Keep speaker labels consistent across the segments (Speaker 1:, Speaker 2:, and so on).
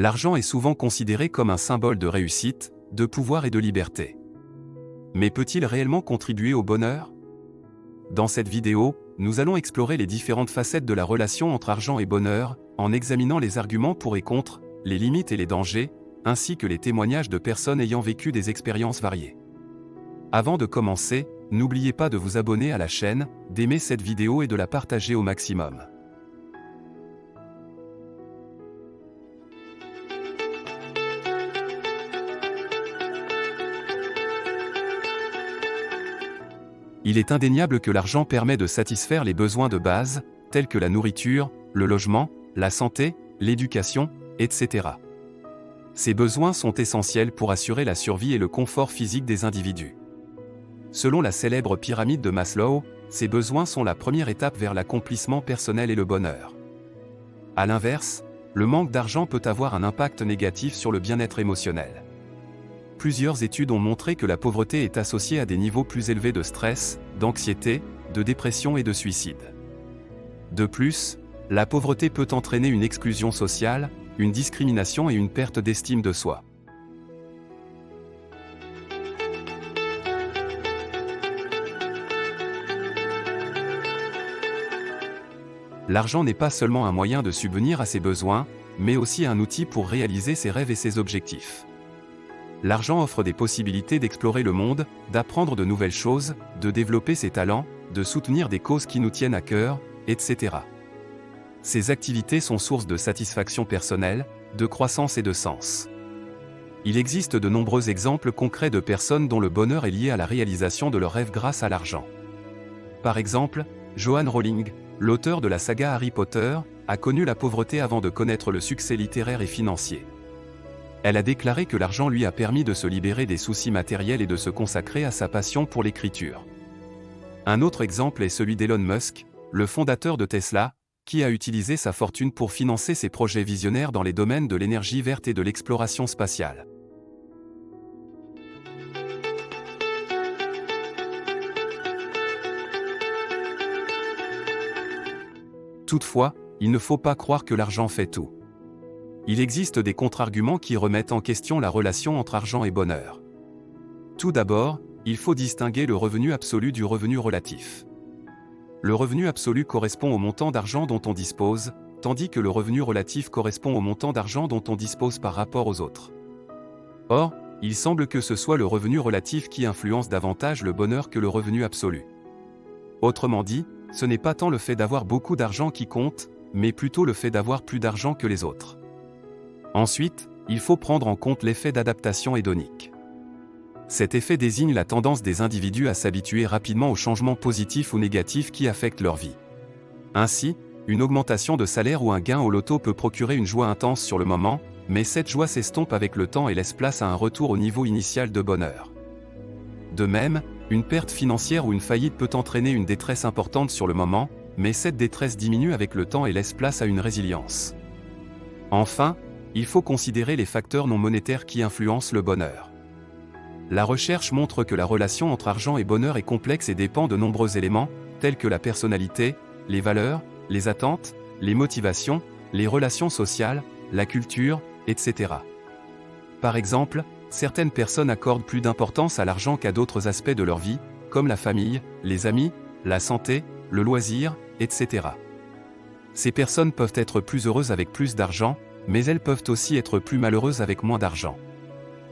Speaker 1: L'argent est souvent considéré comme un symbole de réussite, de pouvoir et de liberté. Mais peut-il réellement contribuer au bonheur? Dans cette vidéo, nous allons explorer les différentes facettes de la relation entre argent et bonheur, en examinant les arguments pour et contre, les limites et les dangers, ainsi que les témoignages de personnes ayant vécu des expériences variées. Avant de commencer, n'oubliez pas de vous abonner à la chaîne, d'aimer cette vidéo et de la partager au maximum. Il est indéniable que l'argent permet de satisfaire les besoins de base, tels que la nourriture, le logement, la santé, l'éducation, etc. Ces besoins sont essentiels pour assurer la survie et le confort physique des individus. Selon la célèbre pyramide de Maslow, ces besoins sont la première étape vers l'accomplissement personnel et le bonheur. À l'inverse, le manque d'argent peut avoir un impact négatif sur le bien-être émotionnel. Plusieurs études ont montré que la pauvreté est associée à des niveaux plus élevés de stress, d'anxiété, de dépression et de suicide. De plus, la pauvreté peut entraîner une exclusion sociale, une discrimination et une perte d'estime de soi. L'argent n'est pas seulement un moyen de subvenir à ses besoins, mais aussi un outil pour réaliser ses rêves et ses objectifs. L'argent offre des possibilités d'explorer le monde, d'apprendre de nouvelles choses, de développer ses talents, de soutenir des causes qui nous tiennent à cœur, etc. Ces activités sont source de satisfaction personnelle, de croissance et de sens. Il existe de nombreux exemples concrets de personnes dont le bonheur est lié à la réalisation de leurs rêves grâce à l'argent. Par exemple, Joanne Rowling, l'auteur de la saga Harry Potter, a connu la pauvreté avant de connaître le succès littéraire et financier. Elle a déclaré que l'argent lui a permis de se libérer des soucis matériels et de se consacrer à sa passion pour l'écriture. Un autre exemple est celui d'Elon Musk, le fondateur de Tesla, qui a utilisé sa fortune pour financer ses projets visionnaires dans les domaines de l'énergie verte et de l'exploration spatiale. Toutefois, il ne faut pas croire que l'argent fait tout. Il existe des contre-arguments qui remettent en question la relation entre argent et bonheur. Tout d'abord, il faut distinguer le revenu absolu du revenu relatif. Le revenu absolu correspond au montant d'argent dont on dispose, tandis que le revenu relatif correspond au montant d'argent dont on dispose par rapport aux autres. Or, il semble que ce soit le revenu relatif qui influence davantage le bonheur que le revenu absolu. Autrement dit, ce n'est pas tant le fait d'avoir beaucoup d'argent qui compte, mais plutôt le fait d'avoir plus d'argent que les autres. Ensuite, il faut prendre en compte l'effet d'adaptation hédonique. Cet effet désigne la tendance des individus à s'habituer rapidement aux changements positifs ou négatifs qui affectent leur vie. Ainsi, une augmentation de salaire ou un gain au loto peut procurer une joie intense sur le moment, mais cette joie s'estompe avec le temps et laisse place à un retour au niveau initial de bonheur. De même, une perte financière ou une faillite peut entraîner une détresse importante sur le moment, mais cette détresse diminue avec le temps et laisse place à une résilience. Enfin, il faut considérer les facteurs non monétaires qui influencent le bonheur. La recherche montre que la relation entre argent et bonheur est complexe et dépend de nombreux éléments, tels que la personnalité, les valeurs, les attentes, les motivations, les relations sociales, la culture, etc. Par exemple, certaines personnes accordent plus d'importance à l'argent qu'à d'autres aspects de leur vie, comme la famille, les amis, la santé, le loisir, etc. Ces personnes peuvent être plus heureuses avec plus d'argent, mais elles peuvent aussi être plus malheureuses avec moins d'argent.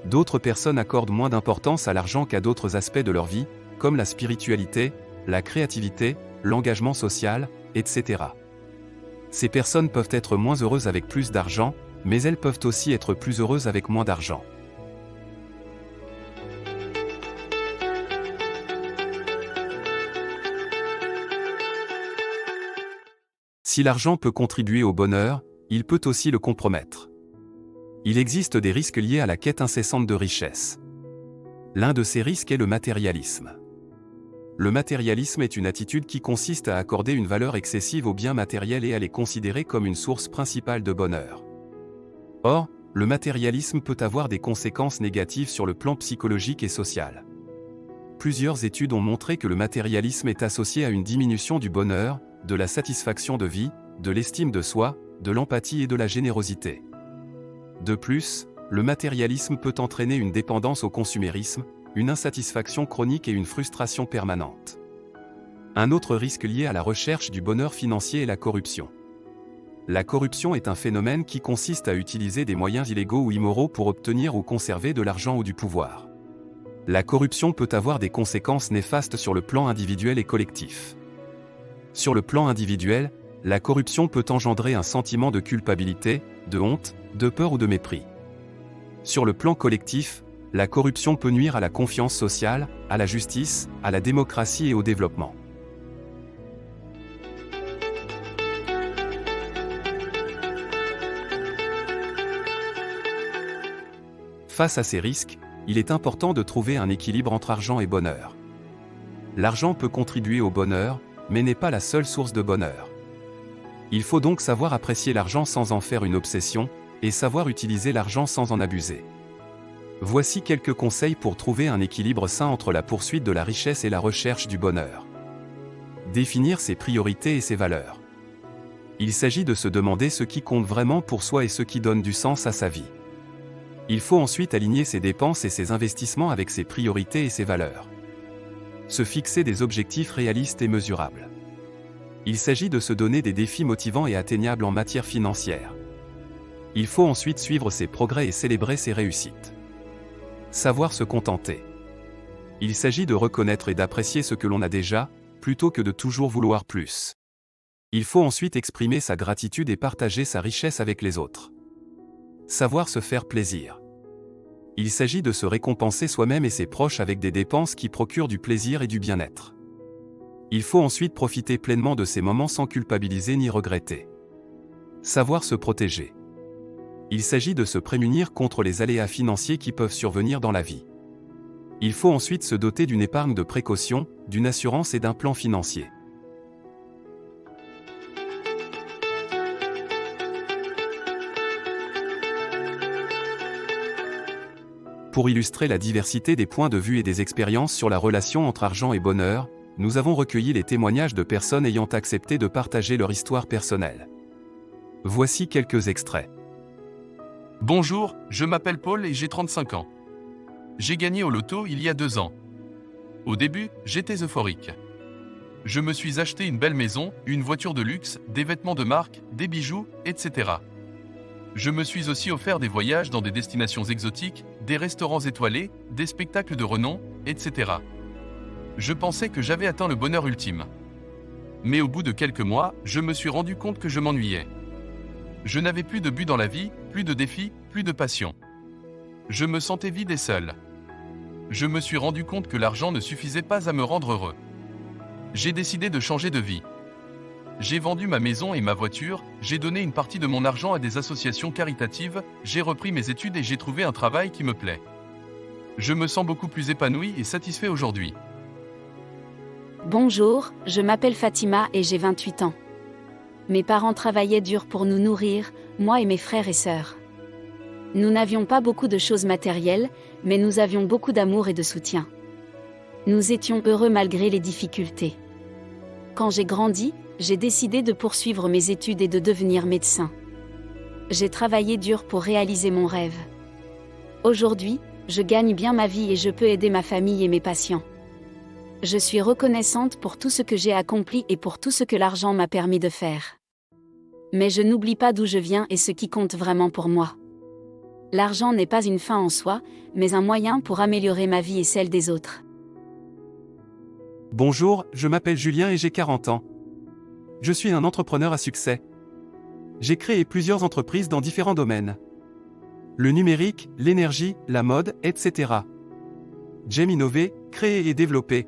Speaker 1: D'autres personnes accordent moins d'importance à l'argent qu'à d'autres aspects de leur vie, comme la spiritualité, la créativité, l'engagement social, etc. Ces personnes peuvent être moins heureuses avec plus d'argent, mais elles peuvent aussi être plus heureuses avec moins d'argent. Si l'argent peut contribuer au bonheur, il peut aussi le compromettre. Il existe des risques liés à la quête incessante de richesse. L'un de ces risques est le matérialisme. Le matérialisme est une attitude qui consiste à accorder une valeur excessive aux biens matériels et à les considérer comme une source principale de bonheur. Or, le matérialisme peut avoir des conséquences négatives sur le plan psychologique et social. Plusieurs études ont montré que le matérialisme est associé à une diminution du bonheur, de la satisfaction de vie, de l'estime de soi, de l'empathie et de la générosité. De plus, le matérialisme peut entraîner une dépendance au consumérisme, une insatisfaction chronique et une frustration permanente. Un autre risque lié à la recherche du bonheur financier est la corruption. La corruption est un phénomène qui consiste à utiliser des moyens illégaux ou immoraux pour obtenir ou conserver de l'argent ou du pouvoir. La corruption peut avoir des conséquences néfastes sur le plan individuel et collectif. Sur le plan individuel, la corruption peut engendrer un sentiment de culpabilité, de honte, de peur ou de mépris. Sur le plan collectif, la corruption peut nuire à la confiance sociale, à la justice, à la démocratie et au développement. Face à ces risques, il est important de trouver un équilibre entre argent et bonheur. L'argent peut contribuer au bonheur, mais n'est pas la seule source de bonheur. Il faut donc savoir apprécier l'argent sans en faire une obsession, et savoir utiliser l'argent sans en abuser. Voici quelques conseils pour trouver un équilibre sain entre la poursuite de la richesse et la recherche du bonheur. Définir ses priorités et ses valeurs. Il s'agit de se demander ce qui compte vraiment pour soi et ce qui donne du sens à sa vie. Il faut ensuite aligner ses dépenses et ses investissements avec ses priorités et ses valeurs. Se fixer des objectifs réalistes et mesurables. Il s'agit de se donner des défis motivants et atteignables en matière financière. Il faut ensuite suivre ses progrès et célébrer ses réussites. Savoir se contenter. Il s'agit de reconnaître et d'apprécier ce que l'on a déjà, plutôt que de toujours vouloir plus. Il faut ensuite exprimer sa gratitude et partager sa richesse avec les autres. Savoir se faire plaisir. Il s'agit de se récompenser soi-même et ses proches avec des dépenses qui procurent du plaisir et du bien-être. Il faut ensuite profiter pleinement de ces moments sans culpabiliser ni regretter. Savoir se protéger. Il s'agit de se prémunir contre les aléas financiers qui peuvent survenir dans la vie. Il faut ensuite se doter d'une épargne de précaution, d'une assurance et d'un plan financier. Pour illustrer la diversité des points de vue et des expériences sur la relation entre argent et bonheur, nous avons recueilli les témoignages de personnes ayant accepté de partager leur histoire personnelle. Voici quelques extraits.
Speaker 2: Bonjour, je m'appelle Paul et j'ai 35 ans. J'ai gagné au loto il y a 2 ans. Au début, j'étais euphorique. Je me suis acheté une belle maison, une voiture de luxe, des vêtements de marque, des bijoux, etc. Je me suis aussi offert des voyages dans des destinations exotiques, des restaurants étoilés, des spectacles de renom, etc. Je pensais que j'avais atteint le bonheur ultime. Mais au bout de quelques mois, je me suis rendu compte que je m'ennuyais. Je n'avais plus de but dans la vie, plus de défis, plus de passion. Je me sentais vide et seul. Je me suis rendu compte que l'argent ne suffisait pas à me rendre heureux. J'ai décidé de changer de vie. J'ai vendu ma maison et ma voiture, j'ai donné une partie de mon argent à des associations caritatives, j'ai repris mes études et j'ai trouvé un travail qui me plaît. Je me sens beaucoup plus épanoui et satisfait aujourd'hui.
Speaker 3: Bonjour, je m'appelle Fatima et j'ai 28 ans. Mes parents travaillaient dur pour nous nourrir, moi et mes frères et sœurs. Nous n'avions pas beaucoup de choses matérielles, mais nous avions beaucoup d'amour et de soutien. Nous étions heureux malgré les difficultés. Quand j'ai grandi, j'ai décidé de poursuivre mes études et de devenir médecin. J'ai travaillé dur pour réaliser mon rêve. Aujourd'hui, je gagne bien ma vie et je peux aider ma famille et mes patients. Je suis reconnaissante pour tout ce que j'ai accompli et pour tout ce que l'argent m'a permis de faire. Mais je n'oublie pas d'où je viens et ce qui compte vraiment pour moi. L'argent n'est pas une fin en soi, mais un moyen pour améliorer ma vie et celle des autres.
Speaker 1: Bonjour, je m'appelle Julien et j'ai 40 ans. Je suis un entrepreneur à succès. J'ai créé plusieurs entreprises dans différents domaines. Le numérique, l'énergie, la mode, etc. J'aime innover, créer et développer.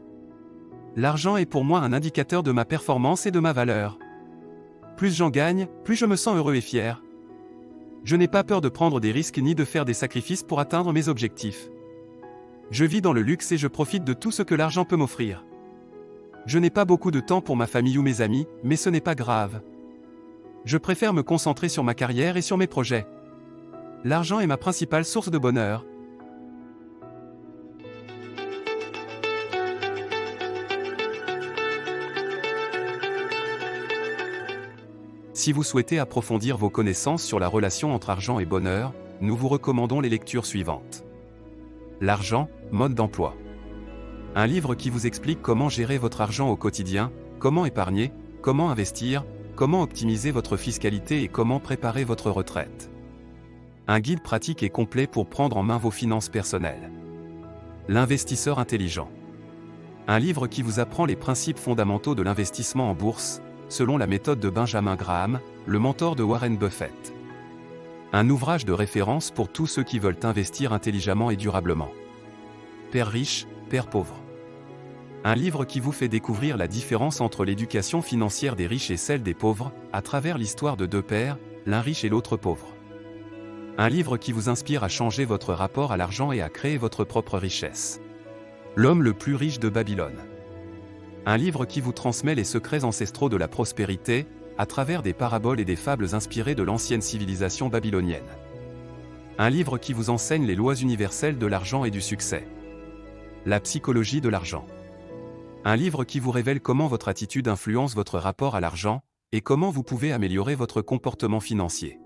Speaker 1: L'argent est pour moi un indicateur de ma performance et de ma valeur. Plus j'en gagne, plus je me sens heureux et fier. Je n'ai pas peur de prendre des risques ni de faire des sacrifices pour atteindre mes objectifs. Je vis dans le luxe et je profite de tout ce que l'argent peut m'offrir. Je n'ai pas beaucoup de temps pour ma famille ou mes amis, mais ce n'est pas grave. Je préfère me concentrer sur ma carrière et sur mes projets. L'argent est ma principale source de bonheur. Si vous souhaitez approfondir vos connaissances sur la relation entre argent et bonheur, nous vous recommandons les lectures suivantes. L'argent, mode d'emploi. Un livre qui vous explique comment gérer votre argent au quotidien, comment épargner, comment investir, comment optimiser votre fiscalité et comment préparer votre retraite. Un guide pratique et complet pour prendre en main vos finances personnelles. L'investisseur intelligent. Un livre qui vous apprend les principes fondamentaux de l'investissement en bourse, selon la méthode de Benjamin Graham, le mentor de Warren Buffett. Un ouvrage de référence pour tous ceux qui veulent investir intelligemment et durablement. Père riche, Père pauvre. Un livre qui vous fait découvrir la différence entre l'éducation financière des riches et celle des pauvres, à travers l'histoire de deux pères, l'un riche et l'autre pauvre. Un livre qui vous inspire à changer votre rapport à l'argent et à créer votre propre richesse. L'homme le plus riche de Babylone. Un livre qui vous transmet les secrets ancestraux de la prospérité, à travers des paraboles et des fables inspirées de l'ancienne civilisation babylonienne. Un livre qui vous enseigne les lois universelles de l'argent et du succès. La psychologie de l'argent. Un livre qui vous révèle comment votre attitude influence votre rapport à l'argent, et comment vous pouvez améliorer votre comportement financier.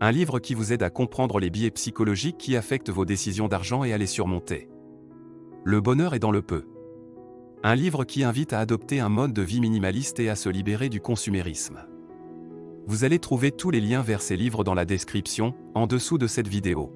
Speaker 1: Un livre qui vous aide à comprendre les biais psychologiques qui affectent vos décisions d'argent et à les surmonter. Le bonheur est dans le peu. Un livre qui invite à adopter un mode de vie minimaliste et à se libérer du consumérisme. Vous allez trouver tous les liens vers ces livres dans la description, en dessous de cette vidéo.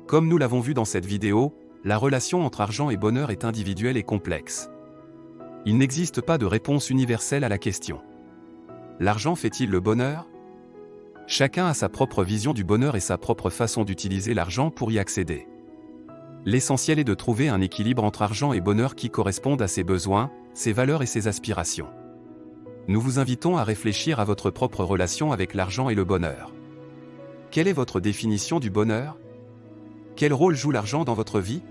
Speaker 1: Comme nous l'avons vu dans cette vidéo, la relation entre argent et bonheur est individuelle et complexe. Il n'existe pas de réponse universelle à la question. L'argent fait-il le bonheur ? Chacun a sa propre vision du bonheur et sa propre façon d'utiliser l'argent pour y accéder. L'essentiel est de trouver un équilibre entre argent et bonheur qui correspondent à ses besoins, ses valeurs et ses aspirations. Nous vous invitons à réfléchir à votre propre relation avec l'argent et le bonheur. Quelle est votre définition du bonheur ? Quel rôle joue l'argent dans votre vie ?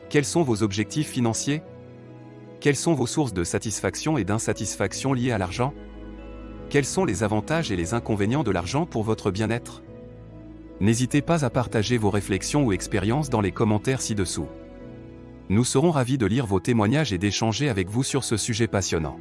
Speaker 1: Quels sont vos objectifs financiers ? Quelles sont vos sources de satisfaction et d'insatisfaction liées à l'argent ? Quels sont les avantages et les inconvénients de l'argent pour votre bien-être ? N'hésitez pas à partager vos réflexions ou expériences dans les commentaires ci-dessous. Nous serons ravis de lire vos témoignages et d'échanger avec vous sur ce sujet passionnant.